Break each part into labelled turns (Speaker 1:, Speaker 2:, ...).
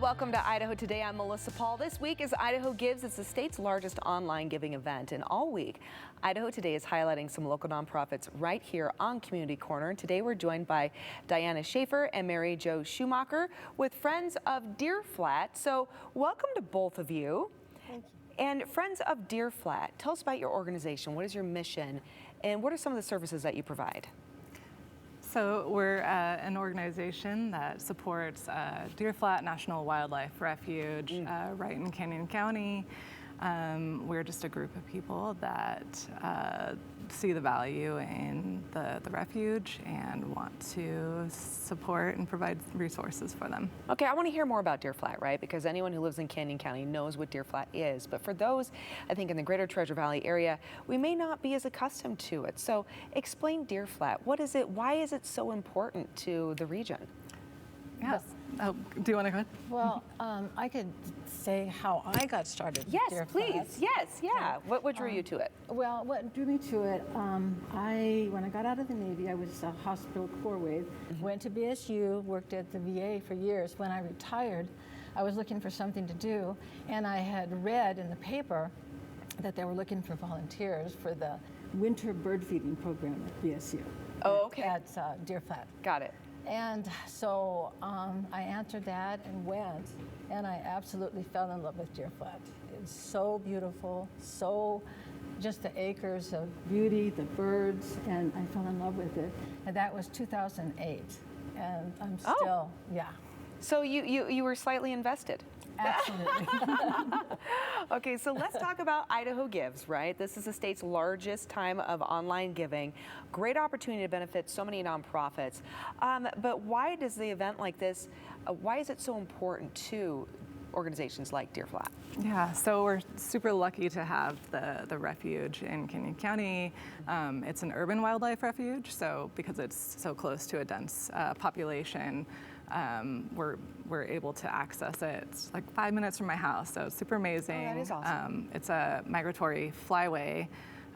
Speaker 1: Welcome to Idaho Today. I'm Melissa Paul. This week is Idaho Gives. It's the state's largest online giving event. And all week, Idaho Today is highlighting some local nonprofits right here on Community Corner. And today we're joined by Diana Schaefer and Mary Jo Schumacher with Friends of Deer Flat. So welcome to both of you.
Speaker 2: Thank you.
Speaker 1: And Friends of Deer Flat, tell us about your organization. What is your mission? And what are some of the services that you provide?
Speaker 3: So we're an organization that supports Deer Flat National Wildlife Refuge right in Canyon County. We're just a group of people that see the value in the refuge and want to support and provide resources for them.
Speaker 1: Okay, I want to hear more about Deer Flat, right? Because anyone who lives in Canyon County knows what Deer Flat is. But for those, I think, in the greater Treasure Valley area, we may not be as accustomed to it. So explain Deer Flat. What is it? Why is it so important to the region?
Speaker 3: Yes. Oh, do you want to go ahead?
Speaker 2: Well, I could say how I got started. with
Speaker 1: Yes,
Speaker 2: Deer
Speaker 1: please.
Speaker 2: Flat.
Speaker 1: Yes, yeah. What drew you to it?
Speaker 2: Well, what drew me to it, when I got out of the Navy, I was a hospital corps wave, went to BSU, worked at the VA for years. When I retired, I was looking for something to do, and I had read in the paper that they were looking for volunteers for the winter bird feeding program at BSU.
Speaker 1: Oh, okay.
Speaker 2: At Deer Flat.
Speaker 1: Got it.
Speaker 2: And so I answered that and went, and I absolutely fell in love with Deer Flat. It's so beautiful, so just the acres of beauty, the birds, and I fell in love with it. And that was 2008, and I'm still, yeah.
Speaker 1: So you were slightly invested.
Speaker 2: Absolutely.
Speaker 1: Okay, so let's talk about Idaho Gives, right? This is the state's largest time of online giving. Great opportunity to benefit so many nonprofits. But why does the event like this, why is it so important to organizations like Deer Flat?
Speaker 3: Yeah, so we're super lucky to have the refuge in Canyon County. It's an urban wildlife refuge, so because it's so close to a dense population, we're able to access it. It's like 5 minutes from my house, so it's super amazing.
Speaker 1: Oh, that is awesome.
Speaker 3: It's a migratory flyway.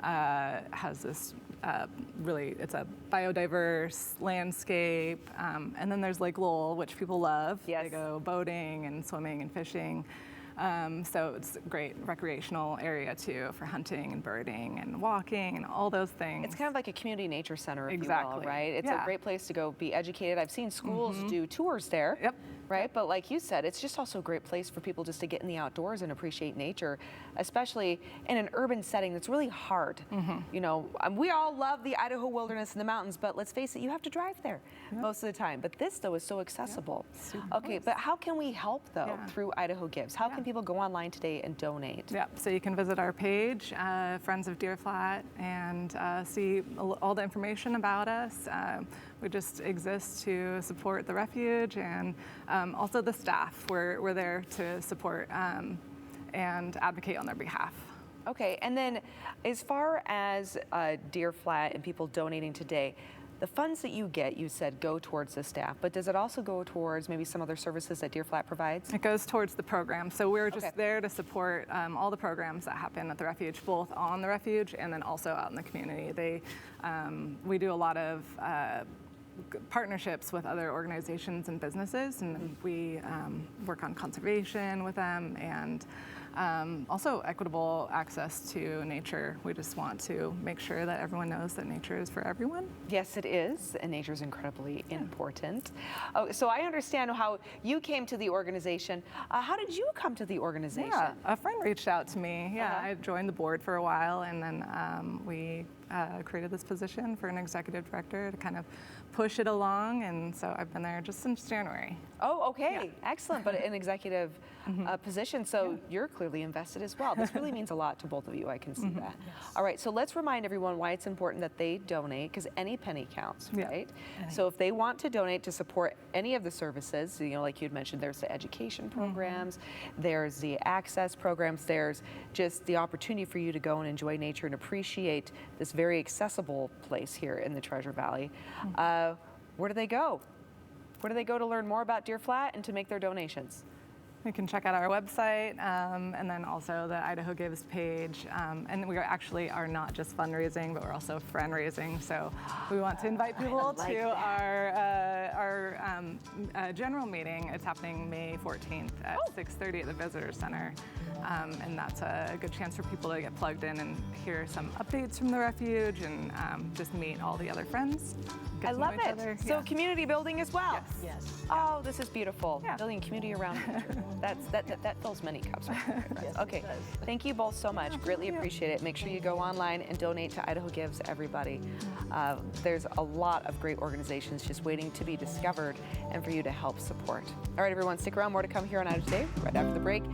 Speaker 3: Has this it's a biodiverse landscape. And then there's Lake Lowell, which people love.
Speaker 1: Yes.
Speaker 3: They go boating and swimming and fishing. So it's a great recreational area too for hunting and birding and walking and all those things.
Speaker 1: It's kind of like a community nature center, if
Speaker 3: Exactly.
Speaker 1: you will, right? It's a great place to go be educated. I've seen schools do tours there,
Speaker 3: Yep.
Speaker 1: right? But like you said, it's just also a great place for people just to get in the outdoors and appreciate nature, especially in an urban setting that's really hard. You know, we all love the Idaho wilderness and the mountains, but let's face it, you have to drive there most of the time. But this, though, is so accessible. Okay, but how can we help, though, through Idaho Gives? How can people go online today and donate?
Speaker 3: Yeah, so you can visit our page, Friends of Deer Flat, and see all the information about us. We just exist to support the refuge and also the staff. We're there to support and advocate on their behalf.
Speaker 1: Okay, and then as far as Deer Flat and people donating today, the funds that you get, you said, go towards the staff, but does it also go towards maybe some other services that Deer Flat provides?
Speaker 3: It goes towards the program. So we're just there to support all the programs that happen at the refuge, both on the refuge and then also out in the community. We do a lot of partnerships with other organizations and businesses, and we work on conservation with them and also equitable access to nature. We just want to make sure that everyone knows that nature is for everyone.
Speaker 1: Yes, it is, and nature is incredibly important. Oh, so I understand how you came to the organization. How did you come to the organization?
Speaker 3: Yeah, a friend reached out to me. Yeah, I joined the board for a while, and then we created this position for an executive director to kind of push it along, and so I've been there just since January.
Speaker 1: Oh, okay, excellent, but an executive position, so you're clearly invested as well. This really means a lot to both of you, I can see that. Yes. All right, so let's remind everyone why it's important that they donate, because any penny counts, right? So if they want to donate to support any of the services, you know, like you'd mentioned, there's the education programs, there's the access programs, there's just the opportunity for you to go and enjoy nature and appreciate this very accessible place here in the Treasure Valley. Where do they go? Where do they go to learn more about Deer Flat and to make their donations?
Speaker 3: You can check out our website and then also the Idaho Gives page. And we actually are not just fundraising, but we're also friend raising. So we want to invite people to our general meeting is happening May 14th at 6:30 at the Visitor Center. And that's a good chance for people to get plugged in and hear some updates from the refuge and just meet all the other friends. Get
Speaker 1: I
Speaker 3: to
Speaker 1: love
Speaker 3: know each
Speaker 1: it.
Speaker 3: other.
Speaker 1: So
Speaker 3: Yeah.
Speaker 1: community building as well.
Speaker 3: Yes.
Speaker 2: Yes.
Speaker 1: Oh, this is beautiful.
Speaker 3: Yeah.
Speaker 1: Building community around nature. that fills many cups. Right there, friends.
Speaker 2: Yes, it
Speaker 1: Okay.
Speaker 2: does.
Speaker 1: Thank you both so much. Greatly appreciate it. Make sure you go online and donate to Idaho Gives, everybody. There's a lot of great organizations just waiting to be discovered and for you to help support. All right, everyone, stick around. More to come here on Idaho Today right after the break.